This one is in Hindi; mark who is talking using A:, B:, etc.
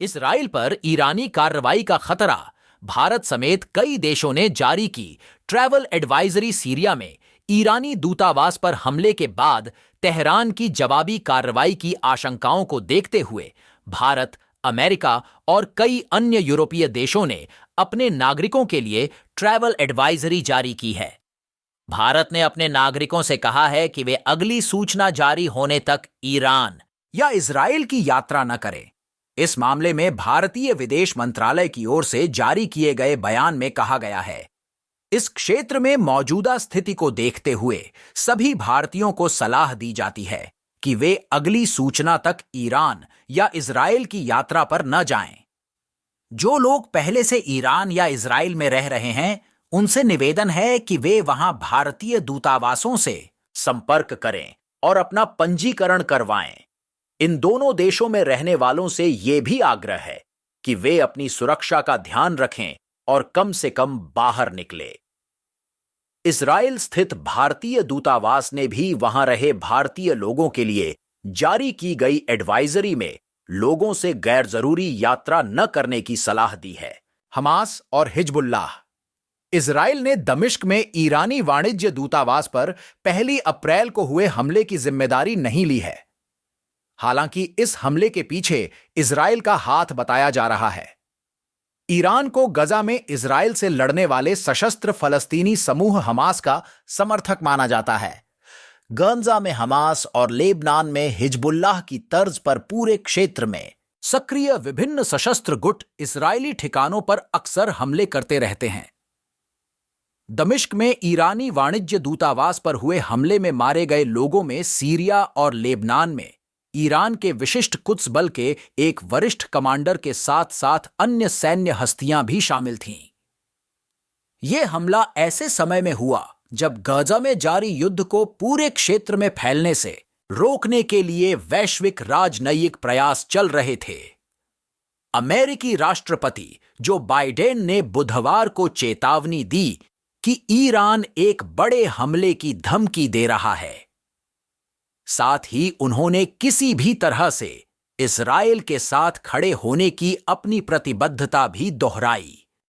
A: इसराइल पर ईरानी कार्रवाई का खतरा। भारत समेत कई देशों ने जारी की ट्रैवल एडवाइजरी। सीरिया में ईरानी दूतावास पर हमले के बाद तेहरान की जवाबी कार्रवाई की आशंकाओं को देखते हुए भारत, अमेरिका और कई अन्य यूरोपीय देशों ने अपने नागरिकों के लिए ट्रैवल एडवाइजरी जारी की है। भारत ने अपने नागरिकों से कहा है कि वे अगली सूचना जारी होने तक ईरान या इजराइल की यात्रा न करें। इस मामले में भारतीय विदेश मंत्रालय की ओर से जारी किए गए बयान में कहा गया है, इस क्षेत्र में मौजूदा स्थिति को देखते हुए सभी भारतीयों को सलाह दी जाती है कि वे अगली सूचना तक ईरान या इजराइल की यात्रा पर न जाएं। जो लोग पहले से ईरान या इजराइल में रह रहे हैं, उनसे निवेदन है कि वे वहां भारतीय दूतावासों से संपर्क करें और अपना पंजीकरण करवाएं। इन दोनों देशों में रहने वालों से यह भी आग्रह है कि वे अपनी सुरक्षा का ध्यान रखें और कम से कम बाहर निकले। इजराइल स्थित भारतीय दूतावास ने भी वहां रहे भारतीय लोगों के लिए जारी की गई एडवाइजरी में लोगों से गैर जरूरी यात्रा न करने की सलाह दी है। हमास और हिजबुल्लाह। इजराइल ने दमिश्क में ईरानी वाणिज्य दूतावास पर 1 अप्रैल को हुए हमले की जिम्मेदारी नहीं ली है। हालांकि इस हमले के पीछे इजराइल का हाथ बताया जा रहा है। ईरान को गजा में इजराइल से लड़ने वाले सशस्त्र फलस्तीनी समूह हमास का समर्थक माना जाता है। गंजा में हमास और लेबनान में हिजबुल्लाह की तर्ज पर पूरे क्षेत्र में सक्रिय विभिन्न सशस्त्र गुट इजरायली ठिकानों पर अक्सर हमले करते रहते हैं। दमिश्क में ईरानी वाणिज्य दूतावास पर हुए हमले में मारे गए लोगों में सीरिया और लेबनान में ईरान के विशिष्ट कुद्स बल के एक वरिष्ठ कमांडर के साथ साथ अन्य सैन्य हस्तियां भी शामिल थीं। यह हमला ऐसे समय में हुआ जब गजा में जारी युद्ध को पूरे क्षेत्र में फैलने से रोकने के लिए वैश्विक राजनयिक प्रयास चल रहे थे। अमेरिकी राष्ट्रपति जो बाइडेन ने बुधवार को चेतावनी दी कि ईरान एक बड़े हमले की धमकी दे रहा है। साथ ही उन्होंने किसी भी तरह से इजराइल के साथ खड़े होने की अपनी प्रतिबद्धता भी दोहराई।